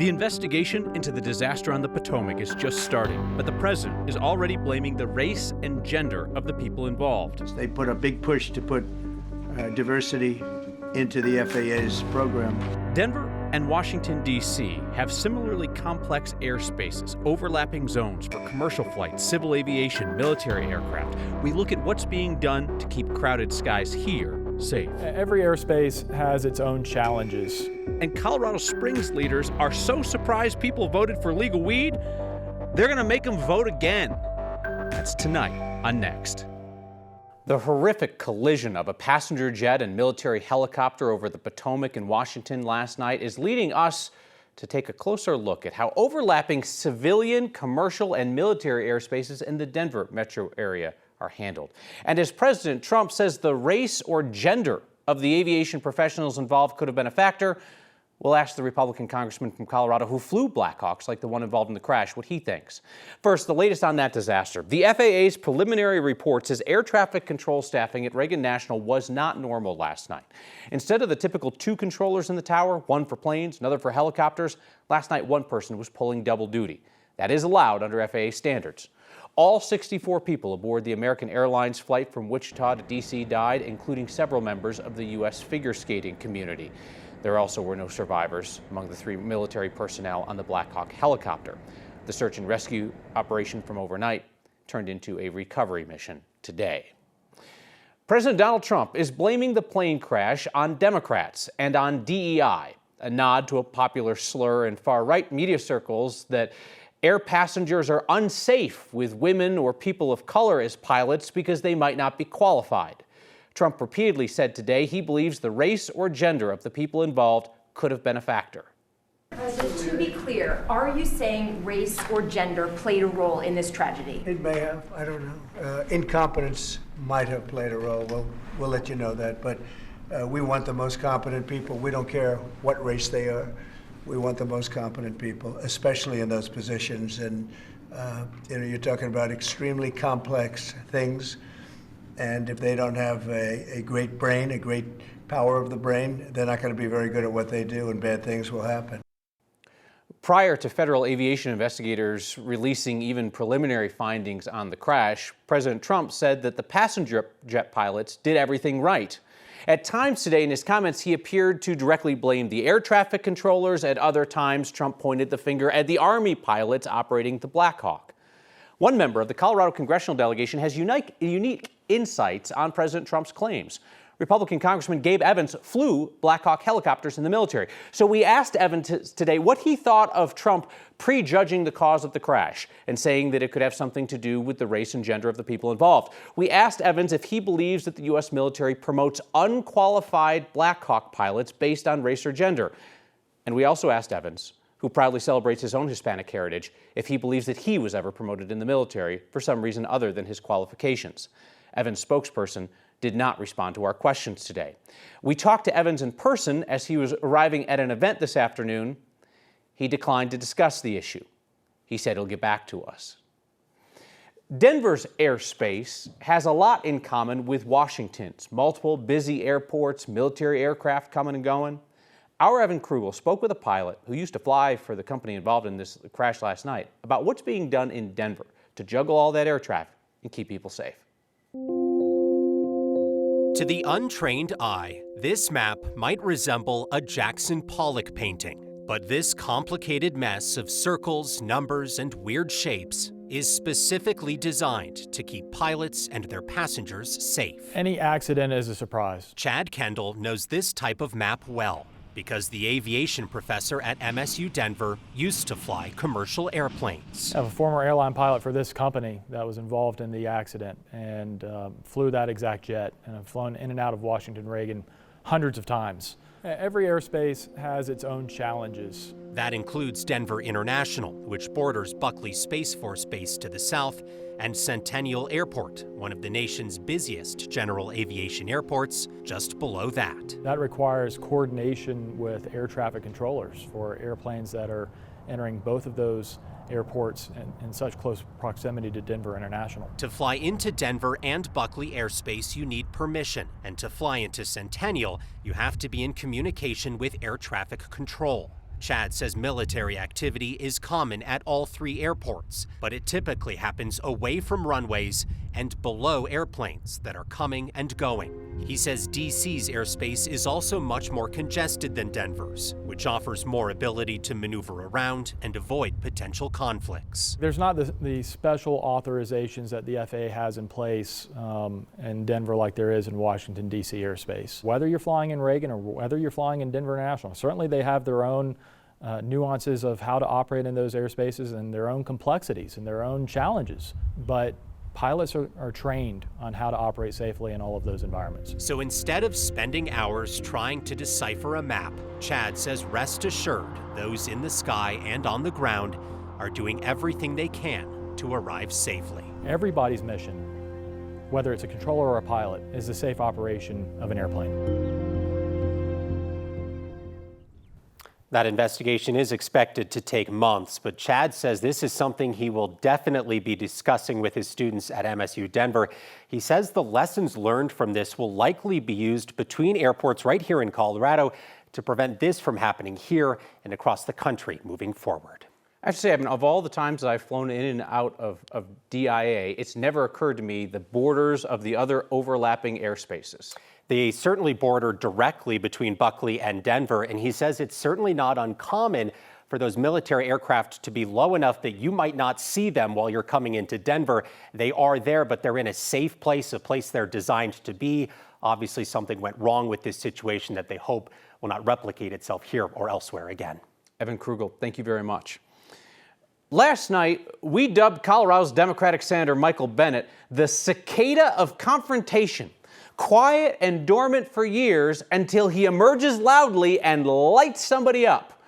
The investigation into the disaster on the Potomac is just starting, but the president is already blaming the race and gender of the people involved. They put a big push to put diversity into the FAA's program. Denver and Washington, D.C. have similarly complex airspaces, overlapping zones for commercial flights, civil aviation, military aircraft. We look at what's being done to keep crowded skies here safe. Every airspace has its own challenges. And Colorado Springs leaders are so surprised people voted for legal weed, they're going to make them vote again. That's tonight on Next. The horrific collision of a passenger jet and military helicopter over the Potomac in Washington last night is leading us to take a closer look at how overlapping civilian, commercial, and military airspaces in the Denver metro area are handled. And as President Trump says the race or gender of the aviation professionals involved could have been a factor, we'll ask the Republican congressman from Colorado who flew Blackhawks like the one involved in the crash what he thinks. First, the latest on that disaster. The FAA's preliminary report says air traffic control staffing at Reagan National was not normal last night. Instead of the typical 2 controllers in the tower, one for planes, another for helicopters, last night one person was pulling double duty. That is allowed under FAA standards. All 64 people aboard the American Airlines flight from Wichita to D.C. died, including several members of the U.S. figure skating community. There also were no survivors among the 3 military personnel on the Black Hawk helicopter. The search and rescue operation from overnight turned into a recovery mission today. President Donald Trump is blaming the plane crash on Democrats and on DEI, a nod to a popular slur in far-right media circles that air passengers are unsafe with women or people of color as pilots because they might not be qualified. Trump repeatedly said today he believes the race or gender of the people involved could have been a factor. President, to be clear, are you saying race or gender played a role in this tragedy? It may have, I don't know. Incompetence might have played a role. We'll let you know that. But we want the most competent people. We don't care what race they are. We want the most competent people, especially in those positions. And you're talking about extremely complex things. And if they don't have a great brain, a great power of the brain, they're not going to be very good at what they do, and bad things will happen. Prior to federal aviation investigators releasing even preliminary findings on the crash, President Trump said that the passenger jet pilots did everything right. At times today in his comments, he appeared to directly blame the air traffic controllers. At other times, Trump pointed the finger at the Army pilots operating the Black Hawk. One member of the Colorado congressional delegation has unique insights on President Trump's claims. Republican Congressman Gabe Evans flew Black Hawk helicopters in the military. So we asked Evans today what he thought of Trump prejudging the cause of the crash and saying that it could have something to do with the race and gender of the people involved. We asked Evans if he believes that the U.S. military promotes unqualified Black Hawk pilots based on race or gender. And we also asked Evans, who proudly celebrates his own Hispanic heritage, if he believes that he was ever promoted in the military for some reason other than his qualifications. Evans' spokesperson did not respond to our questions today. We talked to Evans in person as he was arriving at an event this afternoon. He declined to discuss the issue. He said he'll get back to us. Denver's airspace has a lot in common with Washington's. Multiple busy airports, military aircraft coming and going. Our Evan Krugel spoke with a pilot who used to fly for the company involved in this crash last night about what's being done in Denver to juggle all that air traffic and keep people safe. To the untrained eye, this map might resemble a Jackson Pollock painting. But this complicated mess of circles, numbers, and weird shapes is specifically designed to keep pilots and their passengers safe. Any accident is a surprise. Chad Kendall knows this type of map well, because the aviation professor at MSU Denver used to fly commercial airplanes. I have a former airline pilot for this company that was involved in the accident and flew that exact jet, and I've flown in and out of Washington Reagan hundreds of times. Every airspace has its own challenges. That includes Denver International, which borders Buckley Space Force Base to the south, and Centennial Airport, one of the nation's busiest general aviation airports, just below that. That requires coordination with air traffic controllers for airplanes that are entering both of those airports in such close proximity to Denver International. To fly into Denver and Buckley airspace, you need permission, and to fly into Centennial, you have to be in communication with air traffic control. Chad says military activity is common at all three airports, but it typically happens away from runways and below airplanes that are coming and going. He says DC's airspace is also much more congested than Denver's, which offers more ability to maneuver around and avoid potential conflicts. There's not the special authorizations that the FAA has in place in Denver like there is in Washington, D.C. airspace. Whether you're flying in Reagan or whether you're flying in Denver International, certainly they have their own nuances of how to operate in those airspaces and their own complexities and their own challenges. But pilots are trained on how to operate safely in all of those environments. So instead of spending hours trying to decipher a map, Chad says rest assured those in the sky and on the ground are doing everything they can to arrive safely. Everybody's mission, whether it's a controller or a pilot, is the safe operation of an airplane. That investigation is expected to take months, but Chad says this is something he will definitely be discussing with his students at MSU Denver. He says the lessons learned from this will likely be used between airports right here in Colorado to prevent this from happening here and across the country moving forward. I have to say, of all the times that I've flown in and out of DIA, it's never occurred to me the borders of the other overlapping airspaces. They certainly border directly between Buckley and Denver, and he says it's certainly not uncommon for those military aircraft to be low enough that you might not see them while you're coming into Denver. They are there, but they're in a safe place, a place they're designed to be. Obviously, something went wrong with this situation that they hope will not replicate itself here or elsewhere again. Evan Krugel, thank you very much. Last night, we dubbed Colorado's Democratic Senator Michael Bennet the cicada of confrontation. Quiet and dormant for years until he emerges loudly and lights somebody up.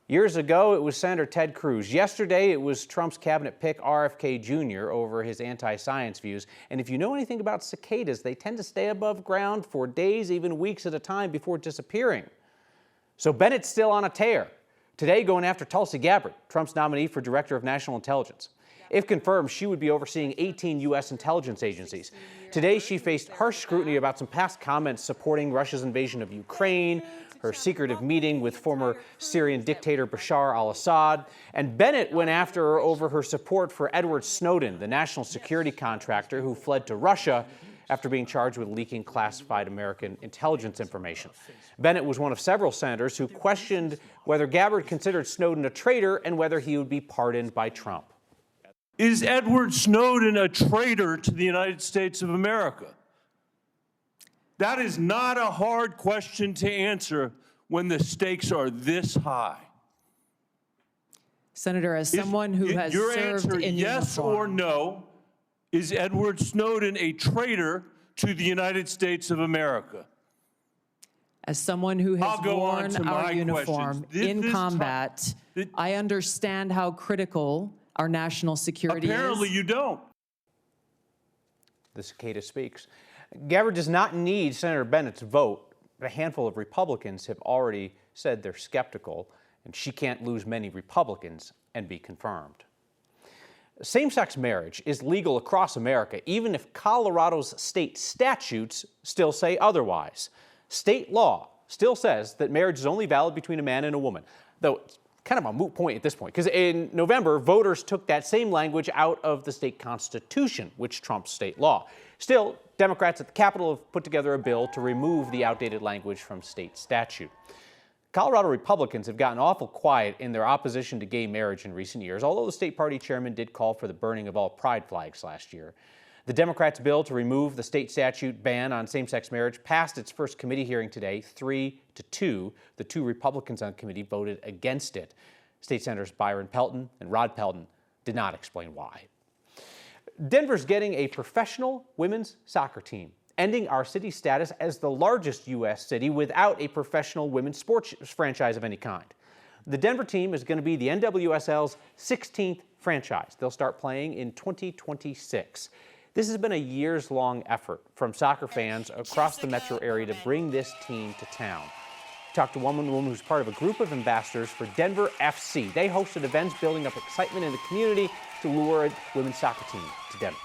Years ago, it was Senator Ted Cruz. Yesterday, it was Trump's cabinet pick RFK Jr. over his anti-science views. And if you know anything about cicadas, they tend to stay above ground for days, even weeks at a time before disappearing. So Bennett's still on a tear. Today, going after Tulsi Gabbard, Trump's nominee for Director of National Intelligence. If confirmed, she would be overseeing 18 U.S. intelligence agencies. Today, she faced harsh scrutiny about some past comments supporting Russia's invasion of Ukraine, her secretive meeting with former Syrian dictator Bashar al-Assad, and Bennett went after her over her support for Edward Snowden, the national security contractor who fled to Russia after being charged with leaking classified American intelligence information. Bennett was one of several senators who questioned whether Gabbard considered Snowden a traitor and whether he would be pardoned by Trump. Is Edward Snowden a traitor to the United States of America? That is not a hard question to answer when the stakes are this high. Senator, as someone who has your served answer, in yes uniform, or no, is Edward Snowden a traitor to the United States of America? as someone who has worn our uniform in combat, I understand how critical our national security is. Apparently you don't. The cicada speaks. Gabbard does not need Senator Bennett's vote. A handful of Republicans have already said they're skeptical, and she can't lose many Republicans and be confirmed. Same-sex marriage is legal across America, even if Colorado's state statutes still say otherwise. State law still says that marriage is only valid between a man and a woman, though it's kind of a moot point at this point, because in November, voters took that same language out of the state constitution, which trumps state law. Still, Democrats at the Capitol have put together a bill to remove the outdated language from state statute. Colorado Republicans have gotten awful quiet in their opposition to gay marriage in recent years, although the state party chairman did call for the burning of all pride flags last year. The Democrats' bill to remove the state statute ban on same-sex marriage passed its first committee hearing today, 3-2. The two Republicans on committee voted against it. State Senators Byron Pelton and Rod Pelton did not explain why. Denver's getting a professional women's soccer team, ending our city status as the largest U.S. city without a professional women's sports franchise of any kind. The Denver team is going to be the NWSL's 16th franchise. They'll start playing in 2026. This has been a years-long effort from soccer fans across the metro area to bring this team to town. We talked to one woman who's part of a group of ambassadors for Denver FC. They hosted events building up excitement in the community to lure a women's soccer team to Denver.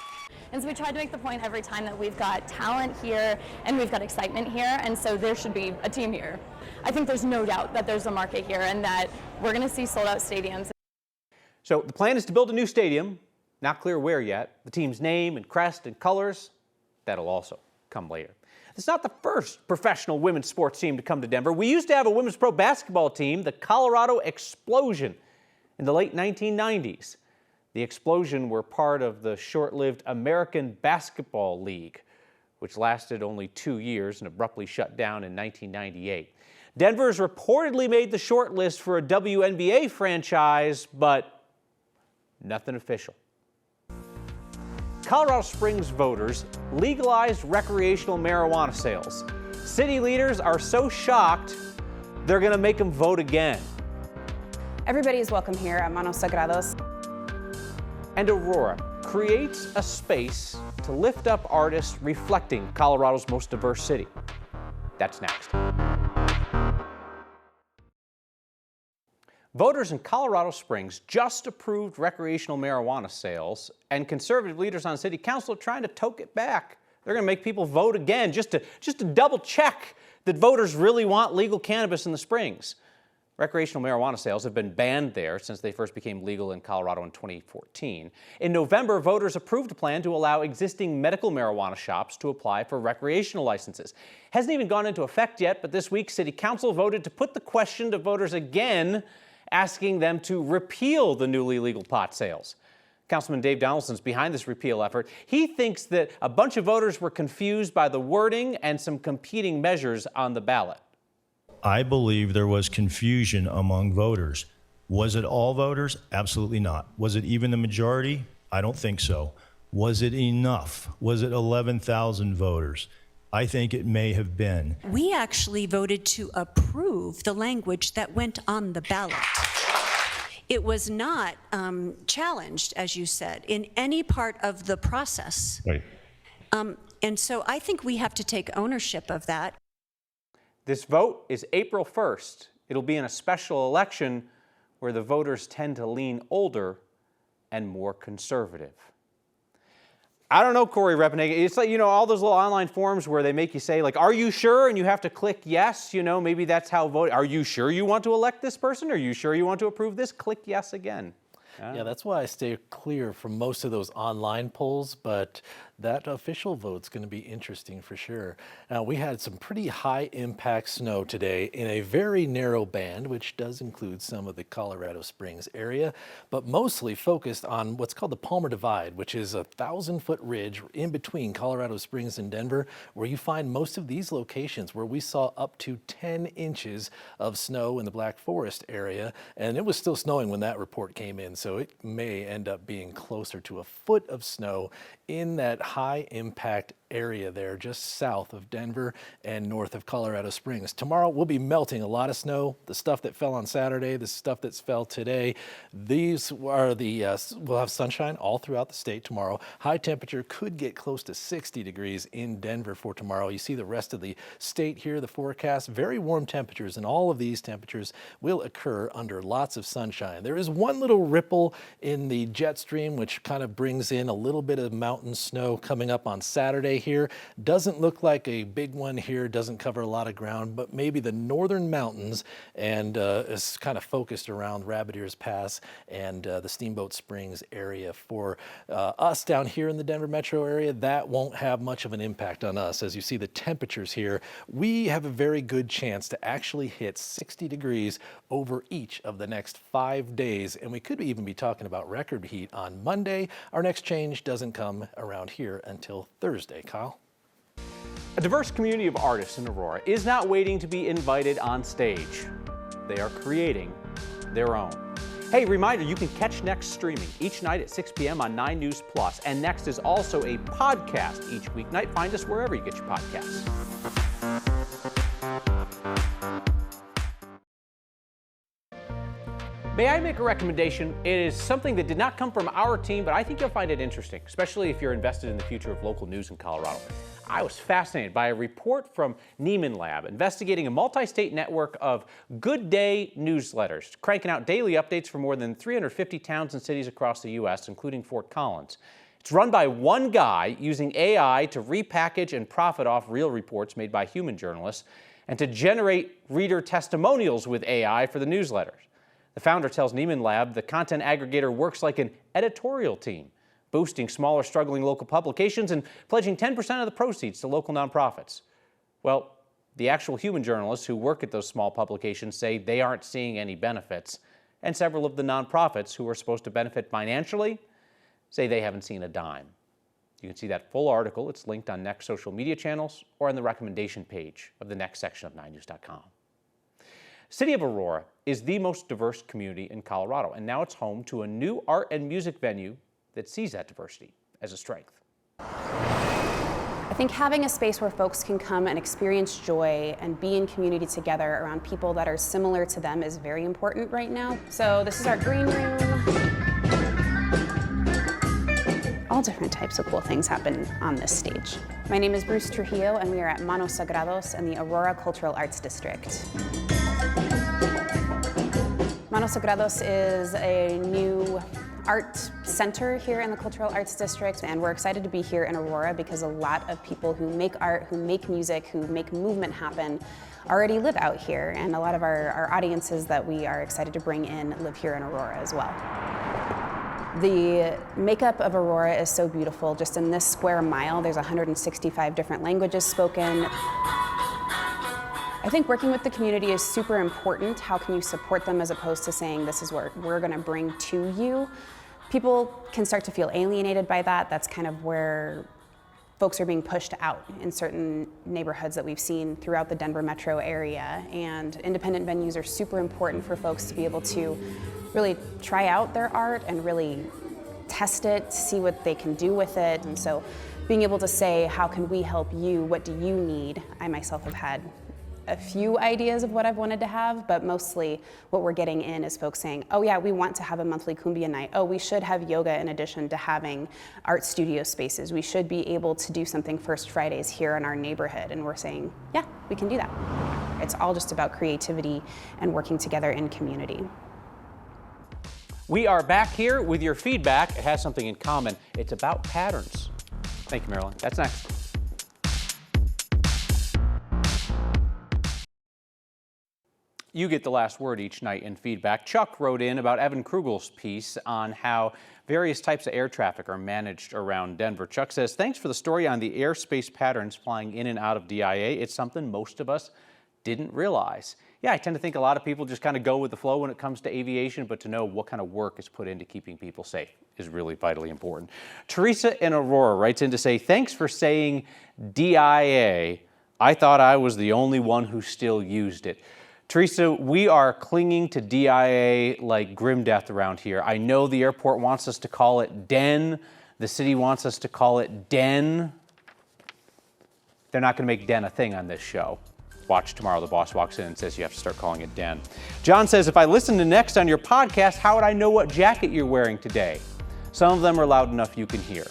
And so we try to make the point every time that we've got talent here and we've got excitement here, and so there should be a team here. I think there's no doubt that there's a market here and that we're going to see sold-out stadiums. So the plan is to build a new stadium. Not clear where yet. The team's name and crest and colors, that'll also come later. It's not the first professional women's sports team to come to Denver. We used to have a women's pro basketball team, the Colorado Explosion, in the late 1990s. The Explosion were part of the short-lived American Basketball League, which lasted only 2 years and abruptly shut down in 1998. Denver has reportedly made the short list for a WNBA franchise, but nothing official. Colorado Springs voters legalized recreational marijuana sales. City leaders are so shocked, they're going to make them vote again. Everybody is welcome here at Manos Sagrados. And Aurora creates a space to lift up artists reflecting Colorado's most diverse city. That's next. Voters in Colorado Springs just approved recreational marijuana sales, and conservative leaders on city council are trying to toke it back. They're going to make people vote again just to double check that voters really want legal cannabis in the Springs. Recreational marijuana sales have been banned there since they first became legal in Colorado in 2014. In November, voters approved a plan to allow existing medical marijuana shops to apply for recreational licenses. Hasn't even gone into effect yet, but this week, City Council voted to put the question to voters again, asking them to repeal the newly legal pot sales. Councilman Dave Donaldson's behind this repeal effort. He thinks that a bunch of voters were confused by the wording and some competing measures on the ballot. I believe there was confusion among voters. Was it all voters? Absolutely not. Was it even the majority? I don't think so. Was it enough? Was it 11,000 voters? I think it may have been. We actually voted to approve the language that went on the ballot. It was not challenged, as you said, in any part of the process. Right. And so I think we have to take ownership of that. This vote is April 1st. It'll be in a special election where the voters tend to lean older and more conservative. I don't know, Corey Reppenhagen. It's like, all those little online forums where they make you say, like, are you sure? And you have to click yes. Maybe that's how vote. Are you sure you want to elect this person? Are you sure you want to approve this? Click yes again. Yeah, that's why I stay clear from most of those online polls, but that official vote's going to be interesting for sure. Now, we had some pretty high impact snow today in a very narrow band, which does include some of the Colorado Springs area, but mostly focused on what's called the Palmer Divide, which is a 1,000-foot ridge in between Colorado Springs and Denver, where you find most of these locations where we saw up to 10 inches of snow in the Black Forest area, and it was still snowing when that report came in, so it may end up being closer to a foot of snow in that high impact area there just south of Denver and north of Colorado Springs. Tomorrow we'll be melting a lot of snow. The stuff that fell on Saturday, the stuff that's fell today. These are we'll have sunshine all throughout the state tomorrow. High temperature could get close to 60 degrees in Denver for tomorrow. You see the rest of the state here, the forecast, very warm temperatures, and all of these temperatures will occur under lots of sunshine. There is one little ripple in the jet stream which kind of brings in a little bit of mountain snow coming up on Saturday here. Doesn't look like a big one here, doesn't cover a lot of ground, but maybe the northern mountains, and is kind of focused around Rabbit Ears Pass and the Steamboat Springs area. For us down here in the Denver metro area, that won't have much of an impact on us. As you see the temperatures here, we have a very good chance to actually hit 60 degrees over each of the next 5 days, and we could even be talking about record heat on Monday. Our next change doesn't come around here until Thursday. Kyle? A diverse community of artists in Aurora is not waiting to be invited on stage. They are creating their own. Hey, reminder, you can catch Next streaming each night at 6 p.m. on 9 News Plus, and Next is also a podcast each weeknight. Find us wherever you get your podcasts. May I make a recommendation? It is something that did not come from our team, but I think you'll find it interesting, especially if you're invested in the future of local news in Colorado. I was fascinated by a report from Neiman Lab investigating a multi-state network of Good Day newsletters, cranking out daily updates for more than 350 towns and cities across the U.S., including Fort Collins. It's run by one guy using AI to repackage and profit off real reports made by human journalists and to generate reader testimonials with AI for the newsletters. The founder tells Nieman Lab the content aggregator works like an editorial team, boosting smaller, struggling local publications and pledging 10% of the proceeds to local nonprofits. Well, the actual human journalists who work at those small publications say they aren't seeing any benefits, and several of the nonprofits who are supposed to benefit financially say they haven't seen a dime. You can see that full article. It's linked on Next social media channels or on the recommendation page of the Next section of 9news.com. City of Aurora is the most diverse community in Colorado, and now it's home to a new art and music venue that sees that diversity as a strength. I think having a space where folks can come and experience joy and be in community together around people that are similar to them is very important right now. So this is our green room. All different types of cool things happen on this stage. My name is Bruce Trujillo, and we are at Manos Sagrados in the Aurora Cultural Arts District. Manos Sagrados is a new art center here in the Cultural Arts District, and we're excited to be here in Aurora because a lot of people who make art, who make music, who make movement happen already live out here, and a lot of our audiences that we are excited to bring in live here in Aurora as well. The makeup of Aurora is so beautiful. Just in this square mile, there's 165 different languages spoken. I think working with the community is super important. How can you support them as opposed to saying this is what we're going to bring to you? People can start to feel alienated by that. That's kind of where folks are being pushed out in certain neighborhoods that we've seen throughout the Denver metro area. And independent venues are super important for folks to be able to really try out their art and really test it, see what they can do with it. And so being able to say, how can we help you? What do you need? I myself have had a few ideas of what I've wanted to have, but mostly what we're getting in is folks saying, oh yeah, we want to have a monthly cumbia night. Oh, we should have yoga in addition to having art studio spaces. We should be able to do something First Fridays here in our neighborhood. And we're saying, yeah, we can do that. It's all just about creativity and working together in community. We are back here with your feedback. It has something in common. It's about patterns. Thank you, Marilyn. That's next. You get the last word each night in feedback. Chuck wrote in about Evan Krugel's piece on how various types of air traffic are managed around Denver. Chuck says, thanks for the story on the airspace patterns flying in and out of DIA. It's something most of us didn't realize. Yeah, I tend to think a lot of people just kind of go with the flow when it comes to aviation, but to know what kind of work is put into keeping people safe is really vitally important. Teresa in Aurora writes in to say, thanks for saying DIA. I thought I was the only one who still used it. Teresa, we are clinging to DIA like grim death around here. I know the airport wants us to call it DEN. The city wants us to call it DEN. They're not going to make DEN a thing on this show. Watch tomorrow, the boss walks in and says you have to start calling it DEN. John says, if I listen to Next on your podcast, how would I know what jacket you're wearing today? Some of them are loud enough you can hear.